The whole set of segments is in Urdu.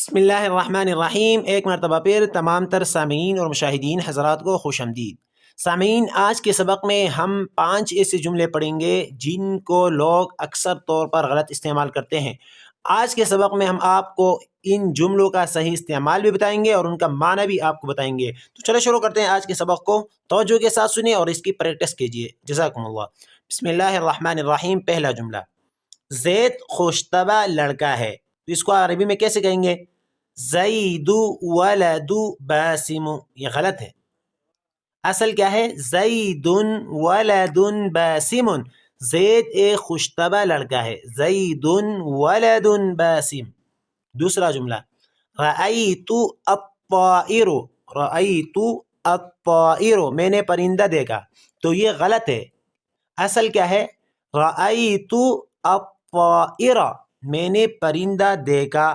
بسم اللہ الرحمن الرحیم۔ ایک مرتبہ پھر تمام تر سامعین اور مشاہدین حضرات کو خوش آمدید۔ سامعین، آج کے سبق میں ہم 5 ایسے جملے پڑھیں گے جن کو لوگ اکثر طور پر غلط استعمال کرتے ہیں۔ آج کے سبق میں ہم آپ کو ان جملوں کا صحیح استعمال بھی بتائیں گے اور ان کا معنی بھی آپ کو بتائیں گے۔ تو چلو شروع کرتے ہیں آج کے سبق کو۔ توجہ کے ساتھ سنیں اور اس کی پریکٹس کیجیے۔ جزاکم اللہ۔ بسم اللہ الرحمن الرحیم۔ پہلا جملہ، زید خوشطبع لڑکا ہے، تو اس کو عربی میں کیسے کہیں گے؟ زید ولد باسم۔ یہ غلط ہے۔ اصل کیا ہے؟ زید ولد باسم۔ زید ایک خوشطبع لڑکا ہے۔ زید ولد باسم۔ دوسرا جملہ، رأیت الطائر۔ رأیت الطائر، میں نے پرندہ دیکھا، تو یہ غلط ہے۔ اصل کیا ہے؟ رأیت الطائر، میں نے پرندہ دیکھا۔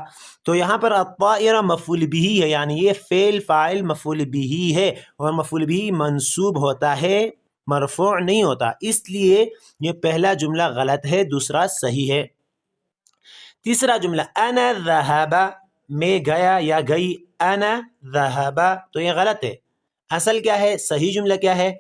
تو یہاں پر الطائر مفعول بہ ہے، یعنی یہ فعل فاعل مفعول بہ ہے، اور مفعول بہ منصوب ہوتا ہے، مرفوع نہیں ہوتا، اس لیے یہ پہلا جملہ غلط ہے، دوسرا صحیح ہے۔ تیسرا جملہ، انا ذهب، میں گیا یا گئی، انا ذهب، تو یہ غلط ہے۔ اصل کیا ہے؟ صحیح جملہ کیا ہے؟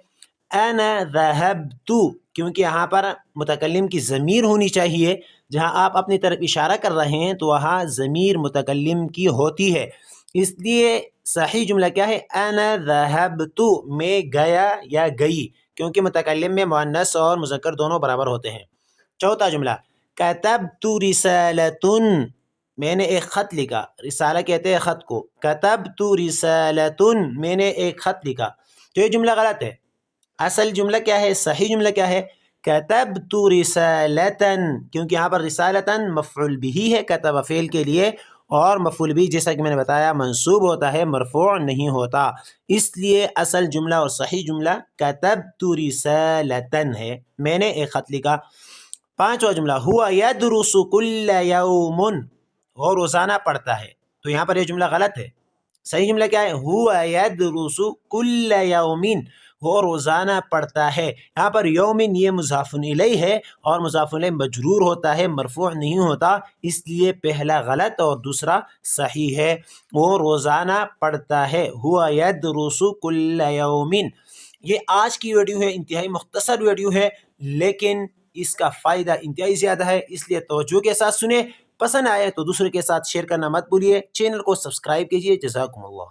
انا ذهبت، کیونکہ یہاں پر متکلم کی ضمیر ہونی چاہیے۔ جہاں آپ اپنی طرف اشارہ کر رہے ہیں تو وہاں ضمیر متکلم کی ہوتی ہے، اس لیے صحیح جملہ کیا ہے؟ انا ذهبت، میں گیا یا گئی، کیونکہ متکلم میں مؤنث اور مذکر دونوں برابر ہوتے ہیں۔ چوتھا جملہ، کتبت رسالۃ، میں نے ایک خط لکھا۔ رسالہ کہتے ہیں خط کو۔ کتبت رسالۃ، میں نے ایک خط لکھا، تو یہ جملہ غلط ہے۔ اصل جملہ کیا ہے؟ صحیح جملہ کیا ہے؟ کتبت رسالۃ، کیونکہ یہاں پر رسالۃ مفعول بہ ہے کتب فعل کے لیے، اور مفعول بہ جیسا کہ میں نے بتایا منصوب ہوتا ہے، مرفوع نہیں ہوتا، اس لیے اصل جملہ اور صحیح جملہ کتبت رسالۃ ہے، میں نے ایک خط لکھا۔ پانچواں جملہ، ہوا یدرس کل یوم، وہ روزانہ پڑھتا ہے، تو یہاں پر یہ جملہ غلط ہے۔ صحیح جملہ کیا ہے؟ ہوا یدرس کل یوم، وہ روزانہ پڑھتا ہے۔ یہاں پر یومن یہ مضاف الیہ ہے، اور مضاف الیہ مجرور ہوتا ہے، مرفوع نہیں ہوتا، اس لیے پہلا غلط اور دوسرا صحیح ہے۔ وہ روزانہ پڑھتا ہے، ہوا یدرس کل یوم۔ یہ آج کی ویڈیو ہے، انتہائی مختصر ویڈیو ہے، لیکن اس کا فائدہ انتہائی زیادہ ہے، اس لیے توجہ کے ساتھ سنیں۔ پسند آئے تو دوسرے کے ساتھ شیئر کرنا مت بھولیے۔ چینل کو سبسکرائب کیجیے۔ جزاکم اللہ۔